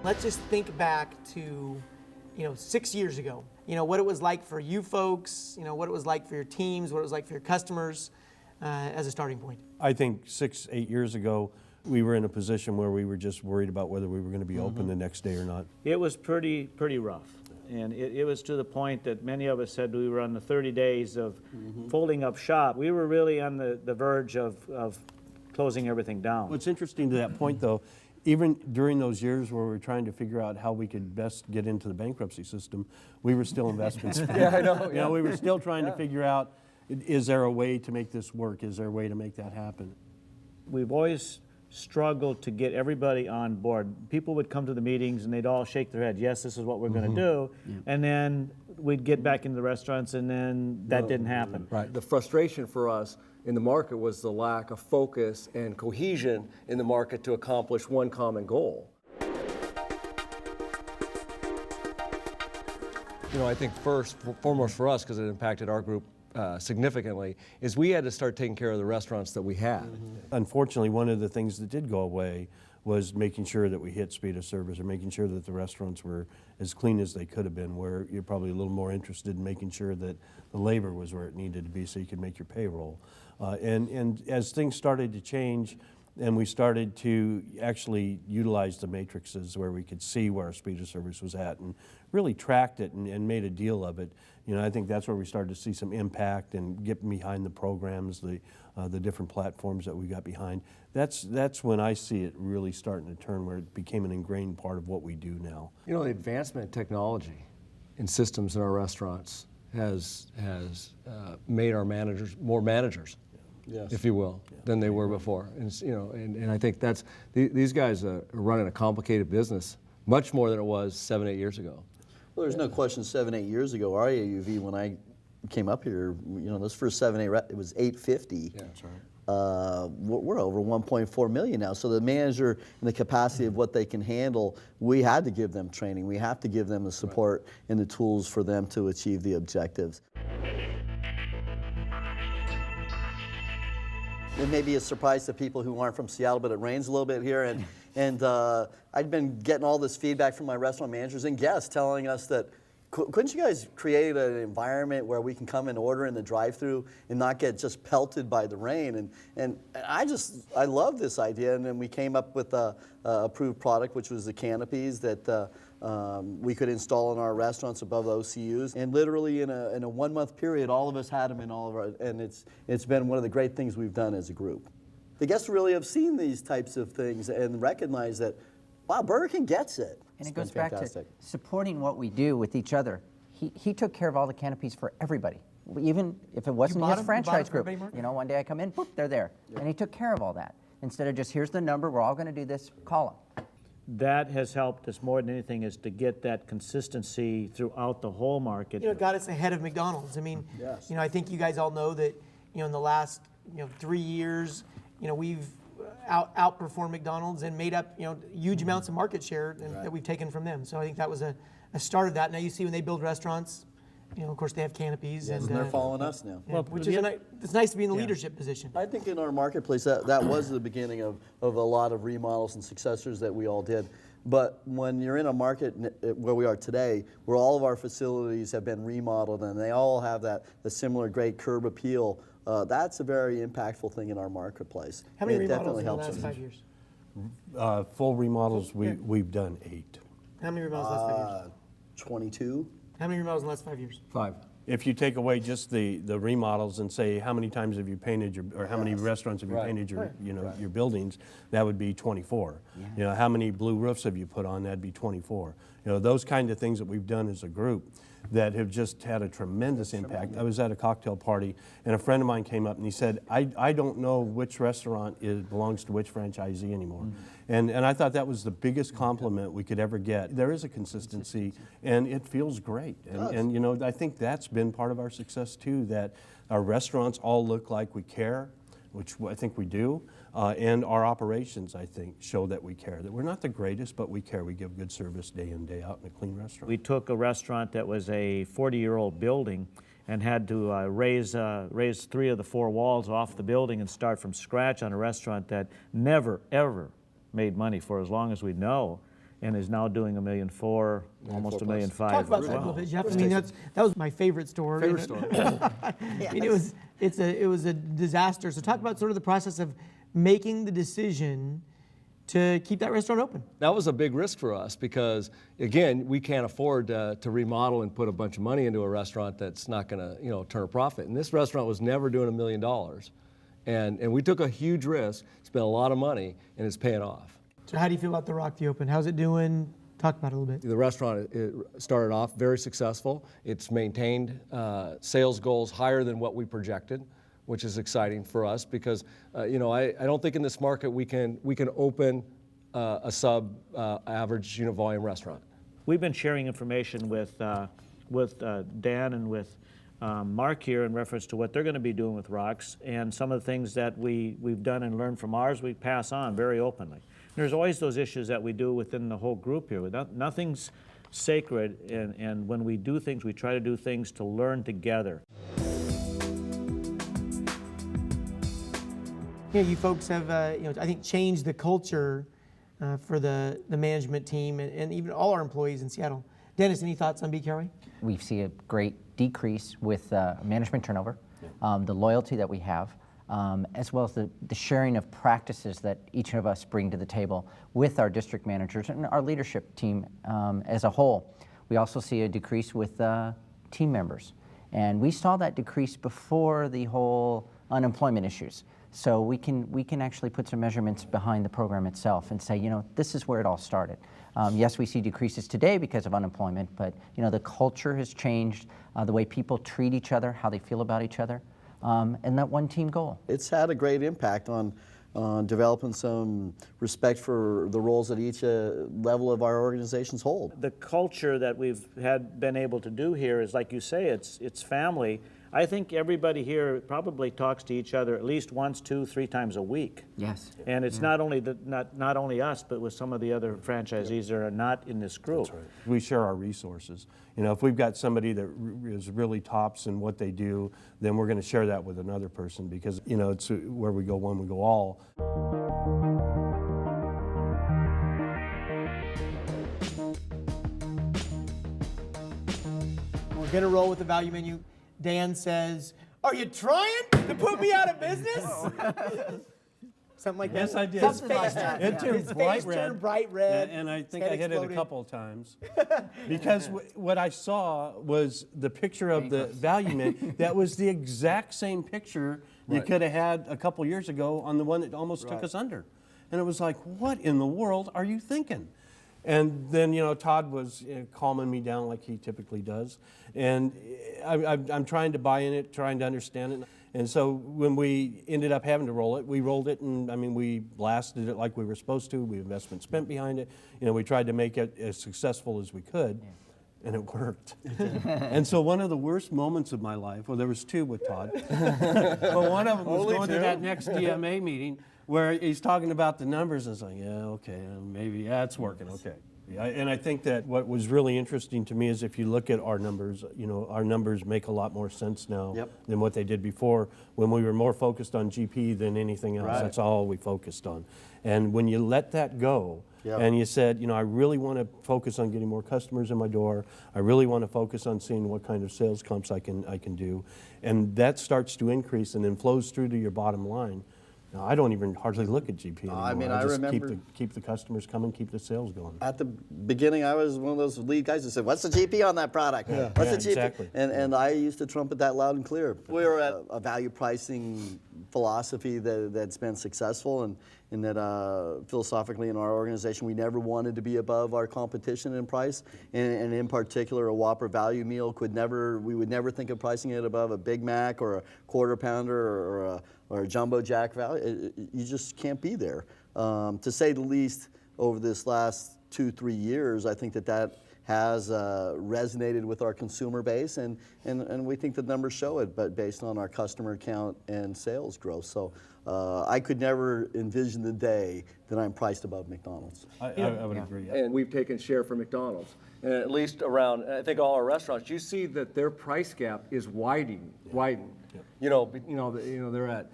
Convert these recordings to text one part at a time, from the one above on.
Let's just think back to, 6 years ago. What it was like for you folks, what it was like for your teams, what it was like for your customers as a starting point. I think 8 years ago, we were in a position where we were just worried about whether we were going to be open the next day or not. It was pretty rough. And it was to the point that many of us said we were on the 30 days of folding up shop. We were really on the verge of closing everything down. What's interesting to that point, though, even during those years where we were trying to figure out how we could best get into the bankruptcy system, we were still investment speed. Yeah, I know. We were still trying to figure out, is there a way to make this work? Is there a way to make that happen? We've always struggled to get everybody on board. People would come to the meetings and they'd all shake their head, yes, this is what we're going to do. And then we'd get back into the restaurants and then that didn't happen. Right. The frustration for us in the market was the lack of focus and cohesion in the market to accomplish one common goal. I think foremost for us, because it impacted our group significantly, is we had to start taking care of the restaurants that we had. Unfortunately, one of the things that did go away was making sure that we hit speed of service, or making sure that the restaurants were as clean as they could have been, where you're probably a little more interested in making sure that the labor was where it needed to be so you could make your payroll. And as things started to change, and we started to actually utilize the matrices where we could see where our speed of service was at and really tracked it and made a deal of it. I think that's where we started to see some impact and get behind the programs, the different platforms that we got behind. That's when I see it really starting to turn, where it became an ingrained part of what we do now. The advancement in technology and systems in our restaurants has made our managers more managers. Yes. If you will, than they were before. And I think that's, these guys are running a complicated business, much more than it was 7, 8 years ago. Well, there's no question 7, 8 years ago, our AUV, when I came up here, this first 7, 8, it was 850. Yeah, that's right. We're over 1.4 million now. So the manager and the capacity of what they can handle, we had to give them training. We have to give them the support and the tools for them to achieve the objectives. It may be a surprise to people who aren't from Seattle, but it rains a little bit here. And I'd been getting all this feedback from my restaurant managers and guests telling us that, couldn't you guys create an environment where we can come and order in the drive-thru and not get just pelted by the rain? And I love this idea. And then we came up with a approved product, which was the canopies that we could install in our restaurants above the OCUs. And literally in a 1 month period, all of us had them in all of our, and it's been one of the great things we've done as a group. The guests really have seen these types of things and recognize that, wow, Burger King gets it. And it goes back to supporting what we do with each other. He took care of all the canopies for everybody, even if it wasn't his franchise group. One day I come in, boop, they're there. Yep. And he took care of all that. Instead of just, here's the number, we're all going to do this, call them. That has helped us more than anything, is to get that consistency throughout the whole market. It got us ahead of McDonald's. I mean, yes. I think you guys all know that, in the last, 3 years, we've outperformed McDonald's and made up, huge amounts of market share that we've taken from them. So I think that was a start of that. Now you see when they build restaurants, of course they have canopies. Yes, and they're following us now. Well, which is it's nice to be in the leadership position. I think in our marketplace, that was the beginning of a lot of remodels and successors that we all did. But when you're in a market where we are today, where all of our facilities have been remodeled and they all have the similar great curb appeal, that's a very impactful thing in our marketplace. How many remodels in the last 5 years? Full remodels, we've done 8. How many remodels in the last 5 years? 22. How many remodels in the last 5 years? 5. If you take away just the remodels and say how many times have you painted or how many restaurants have you painted your your buildings, that would be 24. Yeah. How many blue roofs have you put on? That'd be 24. Those kind of things that we've done as a group that have just had a tremendous impact. I was at a cocktail party and a friend of mine came up and he said, I don't know which restaurant belongs to which franchisee anymore. And I thought that was the biggest compliment we could ever get. There is a consistency and it feels great. And I think that's been part of our success too, that our restaurants all look like we care, which I think we do, and our operations, I think, show that we care, that we're not the greatest, but we care. We give good service day in, day out in a clean restaurant. We took a restaurant that was a 40-year-old building and had to raise 3 of the 4 walls off the building and start from scratch on a restaurant that never, ever made money for as long as we know. and is now doing $1.4 million, almost $1.5 million. Talk about that a little bit, Jeff. I mean, that was my favorite store. Favorite store. I mean, it was a disaster. So talk about sort of the process of making the decision to keep that restaurant open. That was a big risk for us because, again, we can't afford to remodel and put a bunch of money into a restaurant that's not going to, turn a profit. And this restaurant was never doing $1 million, and we took a huge risk, spent a lot of money, and it's paying off. So how do you feel about the Rockview Open? How's it doing? Talk about it a little bit. The restaurant it started off very successful. It's maintained sales goals higher than what we projected, which is exciting for us because I don't think in this market we can open a sub average unit volume restaurant. We've been sharing information with Dan and with Mark here in reference to what they're going to be doing with Rocks, and some of the things that we've done and learned from ours we pass on very openly. There's always those issues that we do within the whole group here. Nothing's sacred, and when we do things, we try to do things to learn together. You folks have, I think, changed the culture for the management team and even all our employees in Seattle. Dennis, any thoughts on B. Carraway? We see a great decrease with management turnover, the loyalty that we have, as well as the sharing of practices that each of us bring to the table with our district managers and our leadership team as a whole. We also see a decrease with team members. And we saw that decrease before the whole unemployment issues. So we can actually put some measurements behind the program itself and say, this is where it all started. Yes, we see decreases today because of unemployment, but the culture has changed, the way people treat each other, how they feel about each other, and that one team goal. It's had a great impact on developing some respect for the roles that each level of our organizations hold. The culture that we've been able to do here is, like you say, it's family. I think everybody here probably talks to each other at least once, 2, 3 times a week. Yes. And it's not only us, but with some of the other franchisees that are not in this group. That's right. We share our resources. If we've got somebody that is really tops in what they do, then we're going to share that with another person because, it's where we go one, we go all. We're going to roll with the value menu. Dan says, "Are you trying to put me out of business?" Something like that. Yes, I did. Something like that. It turned His bright face red. turned bright red. And I think His I head hit it a exploded. couple of times. Because what I saw was the picture of the value menu. That was the exact same picture you could have had a couple years ago on the one that almost took us under. And it was like, what in the world are you thinking? And then, Todd was calming me down like he typically does. And I'm trying to buy in it, trying to understand it. And so when we ended up having to roll it, we rolled it, and we blasted it like we were supposed to. We investment spent behind it. We tried to make it as successful as we could, and it worked. And so one of the worst moments of my life, well, there was 2 with Todd, but one of them was going to that next DMA meeting where he's talking about the numbers, and it's like, yeah, okay, maybe, it's working, okay. Yeah, and I think that what was really interesting to me is if you look at our numbers, our numbers make a lot more sense now than what they did before when we were more focused on GP than anything else. Right. That's all we focused on. And when you let that go and you said, I really want to focus on getting more customers in my door. I really want to focus on seeing what kind of sales comps I can do. And that starts to increase and then flows through to your bottom line. Now, I don't even hardly look at GP anymore. I just remember keep the customers coming, keep the sales going. At the beginning, I was one of those lead guys that said, "What's the GP on that product? What's the GP?" Exactly. And I used to trumpet that loud and clear. We were at a value pricing philosophy that's been successful, and in that philosophically in our organization, we never wanted to be above our competition in price, and in particular, a Whopper value meal we would never think of pricing it above a Big Mac or a Quarter Pounder or a Jumbo Jack value. You just can't be there. To say the least, over this last 2-3 years, I think that has resonated with our consumer base, and we think the numbers show it, but based on our customer count and sales growth. So I could never envision the day that I'm priced above McDonald's. I would agree. And we've taken share from McDonald's. And at least around, I think all our restaurants, you see that their price gap is widening. They're at,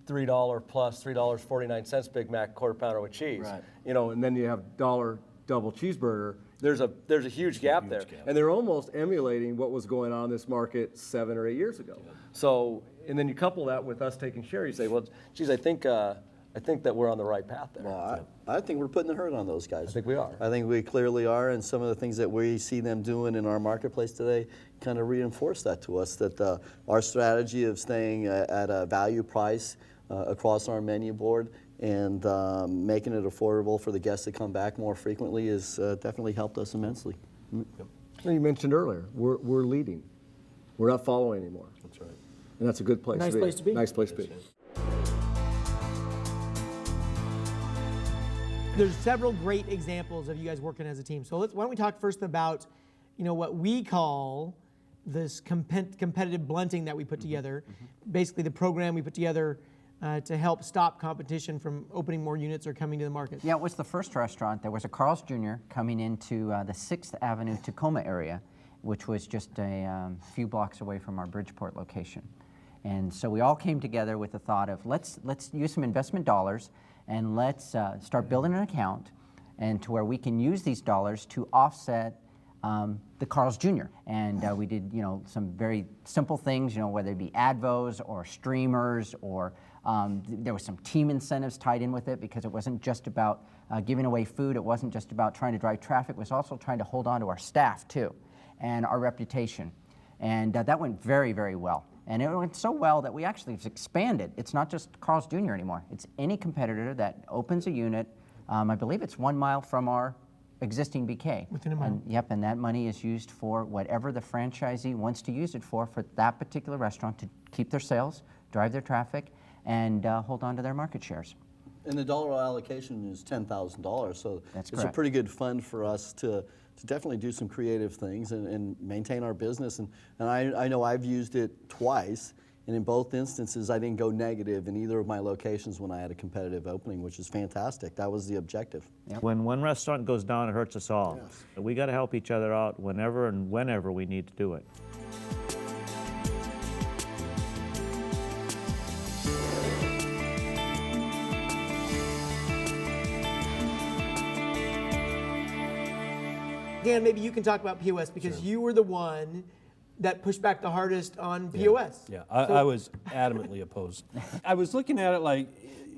$3 plus $3.49 Big Mac, Quarter Pounder with cheese. Right. And then you have $1 double cheeseburger, there's a huge gap there. And they're almost emulating what was going on in this market 7 or 8 years ago. So, and then you couple that with us taking share, you say, well, geez, I think that we're on the right path there. Well, I think we're putting the hurt on those guys. I think we are. I think we clearly are, and some of the things that we see them doing in our marketplace today kind of reinforce that to us, that our strategy of staying at a value price across our menu board and making it affordable for the guests to come back more frequently has definitely helped us immensely. Well, you mentioned earlier, we're leading. We're not following anymore. That's right. And that's a good place Nice to be. place to be. Nice place to be. There's several great examples of you guys working as a team. So why don't we talk first about, what we call this competitive blunting that we put together. Basically, the program we put together to help stop competition from opening more units or coming to the market. Yeah, it was the first restaurant. There was a Carl's Jr. coming into the 6th Avenue Tacoma area, which was just a few blocks away from our Bridgeport location. And so we all came together with the thought of let's use some investment dollars and let's start building an account and to where we can use these dollars to offset the Carl's Jr. And we did, some very simple things, whether it be advos or streamers or there was some team incentives tied in with it because it wasn't just about giving away food. It wasn't just about trying to drive traffic. It was also trying to hold on to our staff too and our reputation. And that went very, very well. And it went so well that we actually expanded. It's not just Carl's Jr. anymore. It's any competitor that opens a unit. I believe it's 1 mile from our existing BK. Within a mile. And that money is used for whatever the franchisee wants to use it for that particular restaurant to keep their sales, drive their traffic, and hold on to their market shares. And the dollar allocation is $10,000, so That's it's a correct. pretty good fund for us to definitely do some creative things and maintain our business. And I know I've used it twice, and in both instances I didn't go negative in either of my locations when I had a competitive opening, which is fantastic. That was the objective. When one restaurant goes down, it hurts us all. Yes. We got to help each other out whenever we need to do it. Dan, maybe you can talk about POS because you were the one that pushed back the hardest on POS. Yeah, I was adamantly opposed. I was looking at it like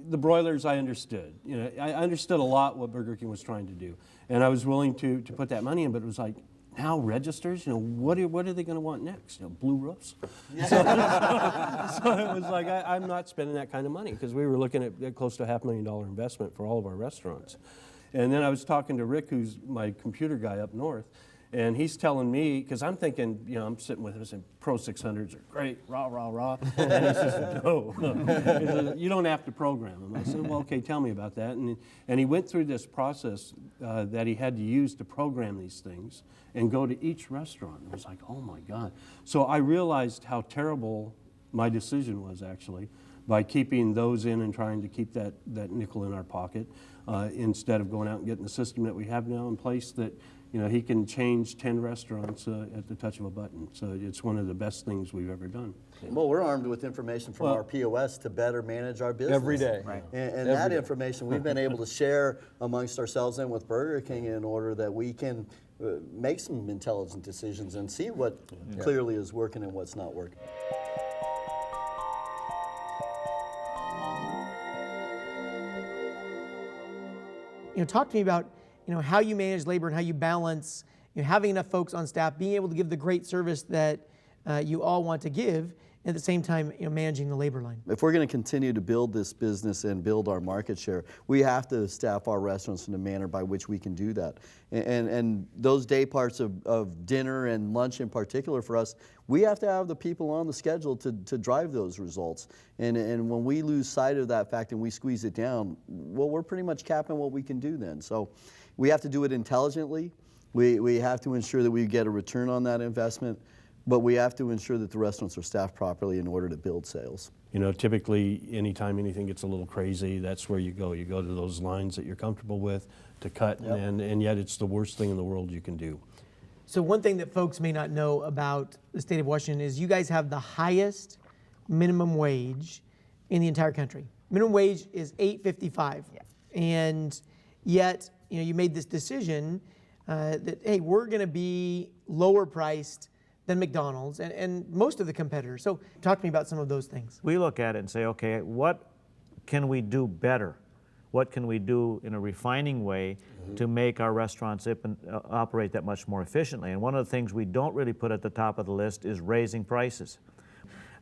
the broilers I understood. I understood a lot what Burger King was trying to do. And I was willing to put that money in, but it was like, now registers, what are they going to want next? Blue roofs? So it was like, I'm not spending that kind of money because we were looking at close to $500,000 investment for all of our restaurants. And then I was talking to Rick, who's my computer guy up north, and he's telling me, because I'm thinking, I'm sitting with him saying, Pro 600s are great, rah, rah, rah. And he says, no. He says, you don't have to program them. I said, well, okay, tell me about that. And he went through this process that he had to use to program these things and go to each restaurant. It was like, oh my God. So I realized how terrible my decision was actually by keeping those in and trying to keep that nickel in our pocket instead of going out and getting the system that we have now in place that he can change 10 restaurants at the touch of a button. So it's one of the best things we've ever done. Well, we're armed with information from our POS to better manage our business. Every day. Right. And that information we've been able to share amongst ourselves and with Burger King in order that we can make some intelligent decisions and see what clearly is working and what's not working. Talk to me about how you manage labor and how you balance having enough folks on staff, being able to give the great service that you all want to give, and at the same time managing the labor line. If we're going to continue to build this business and build our market share, we have to staff our restaurants in a manner by which we can do that. And those day parts of dinner and lunch in particular for us, we have to have the people on the schedule to drive those results. And when we lose sight of that fact and we squeeze it down, well, we're pretty much capping what we can do then. So we have to do it intelligently. We have to ensure that we get a return on that investment. But we have to ensure that the restaurants are staffed properly in order to build sales. Typically, anytime anything gets a little crazy, that's where you go. You go to those lines that you're comfortable with to cut, and yet it's the worst thing in the world you can do. So one thing that folks may not know about the state of Washington is you guys have the highest minimum wage in the entire country. Minimum wage is $8.55, and yet you made this decision that, hey, we're going to be lower priced than McDonald's and most of the competitors. So talk to me about some of those things. We look at it and say, okay, what can we do better? What can we do in a refining way to make our restaurants operate that much more efficiently? And one of the things we don't really put at the top of the list is raising prices.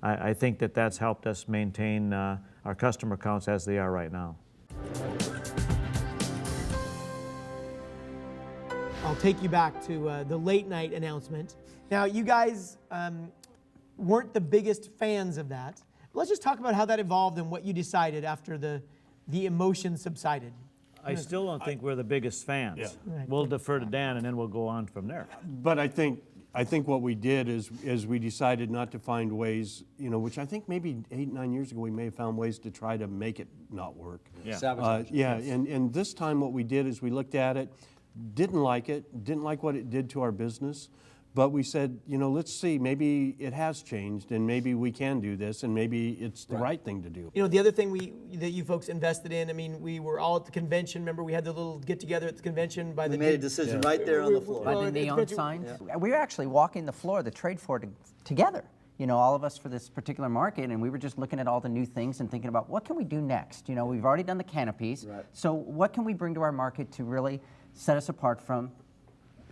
I think that that's helped us maintain our customer counts as they are right now. I'll take you back to the late night announcement. Now, you guys weren't the biggest fans of that. Let's just talk about how that evolved and what you decided after the emotion subsided. I still don't think we're the biggest fans. Yeah. Right. We'll defer to Dan, and then we'll go on from there. But I think what we did is we decided not to find ways, which I think maybe 8, 9 years ago we may have found ways to try to make it not work. Yeah. Sabotage. And this time what we did is we looked at it, didn't like what it did to our business, but we said, let's see, maybe it has changed and maybe we can do this and maybe it's the right thing to do. The other thing that you folks invested in, I mean, we were all at the convention. Remember, we had the little get together at the convention by We the made a decision right there on the floor. By Well, the it's neon good you- signs. We were actually walking the floor of the trade floor together, all of us for this particular market, and we were just looking at all the new things and thinking about what can we do next? We've already done the canopies, Right. so what can we bring to our market to really set us apart from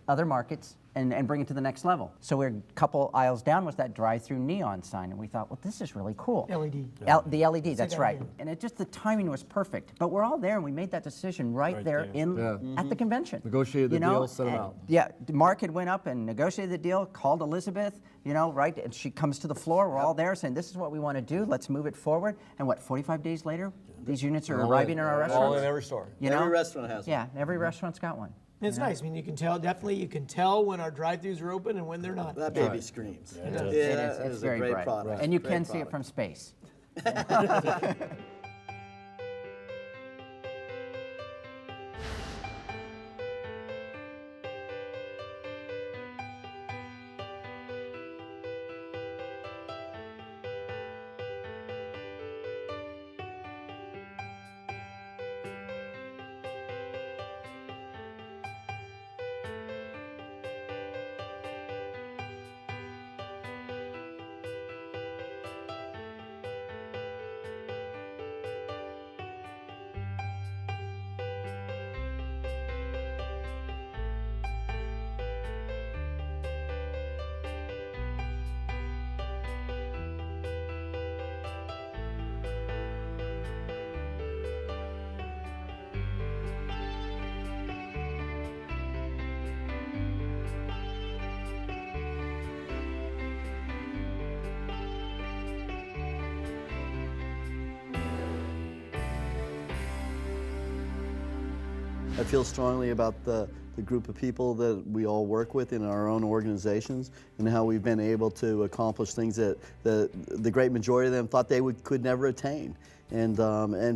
other markets and bring it to the next level? So we're a couple aisles down was that drive-through neon sign, and we thought, well, this is really cool. LED. The LED, that's that right. idea. And the timing was perfect. But we're all there, and we made that decision right there at the convention. Negotiated the deal, set 'em and- out. Yeah, Mark had went up and negotiated the deal, called Elizabeth, right? And she comes to the floor. We're all there saying, this is what we want to do. Let's move it forward. And 45 days later, these units are arriving in our All restaurants. in every store. Every restaurant has one. Yeah, every restaurant's got one. And it's nice. I mean, you can tell when our drive-thrus are open and when they're not. That baby screams. Yeah, It is. that It's is very a great bright. product. And you Great can see it product. from space. I feel strongly about the group of people that we all work with in our own organizations and how we've been able to accomplish things that the great majority of them thought they could never attain. And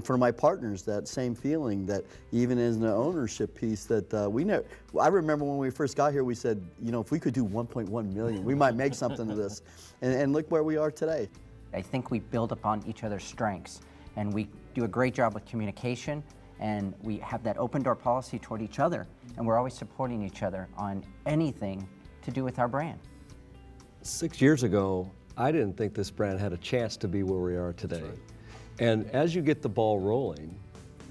for my partners, that same feeling that even as an ownership piece that I remember when we first got here, we said, if we could do 1.1 million, we might make something of this. And look where we are today. I think we build upon each other's strengths, and we do a great job with communication, and we have that open door policy toward each other, and we're always supporting each other on anything to do with our brand. 6 years ago, I didn't think this brand had a chance to be where we are today. And as you get the ball rolling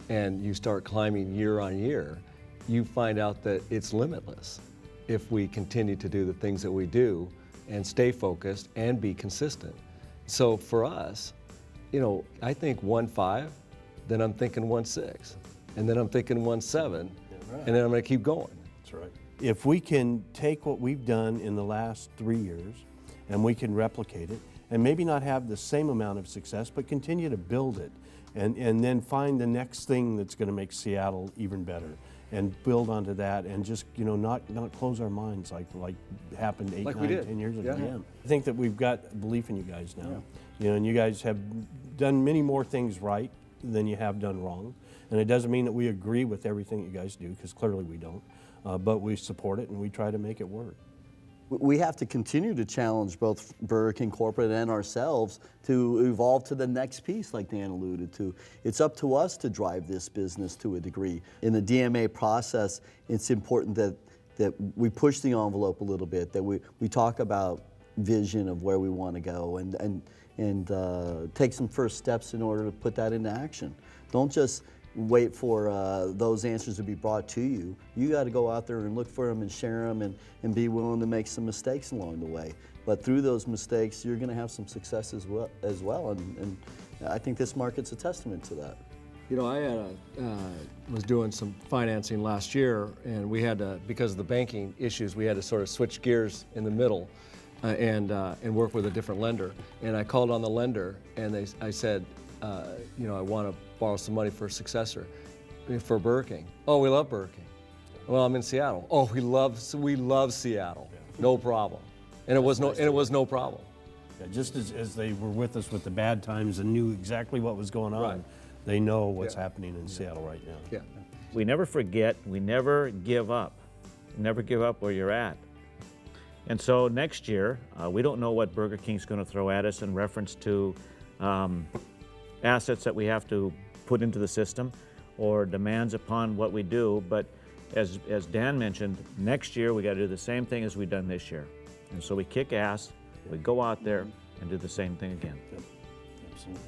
and you start climbing year on year, you find out that it's limitless if we continue to do the things that we do and stay focused and be consistent. So for us, I think 1.5, then I'm thinking 1.6, and then I'm thinking 1.7, and then I'm going to keep going. That's right. If we can take what we've done in the last 3 years and we can replicate it, and maybe not have the same amount of success, but continue to build it, and then find the next thing that's going to make Seattle even better, and build onto that, and just not close our minds like happened 8, Like we 9, did. 10 years ago. Yeah. I think that we've got belief in you guys now, and you guys have done many more things right than you have done wrong, and it doesn't mean that we agree with everything you guys do, because clearly we don't, but we support it and we try to make it work. We have to continue to challenge both Burger King corporate and ourselves to evolve to the next piece, like Dan alluded to. It's up to us to drive this business to a degree. In the DMA process, it's important that we push the envelope a little bit, that we talk about vision of where we want to go and take some first steps in order to put that into action. Don't just wait for those answers to be brought to you. You got to go out there and look for them and share them and be willing to make some mistakes along the way. But through those mistakes, you're going to have some success as well. And I think this market's a testament to that. You know, I was doing some financing last year, and we had to, because of the banking issues, we had to sort of switch gears in the middle and work with a different lender. And I called on the lender, and I said, you know, I want to borrow some money for a successor, for Burger King. Oh, we love Burger King. Well, I'm in Seattle. Oh, we love Seattle. No problem. And it was no problem. Yeah, just as they were with us with the bad times and knew exactly what was going on, Right. they know what's happening in Seattle right now. Yeah. We never forget, we never give up. Never give up where you're at. And so next year, we don't know what Burger King's going to throw at us in reference to assets that we have to put into the system or demands upon what we do. But as Dan mentioned, next year we got to do the same thing as we've done this year. And so we kick ass, we go out there and do the same thing again. Absolutely.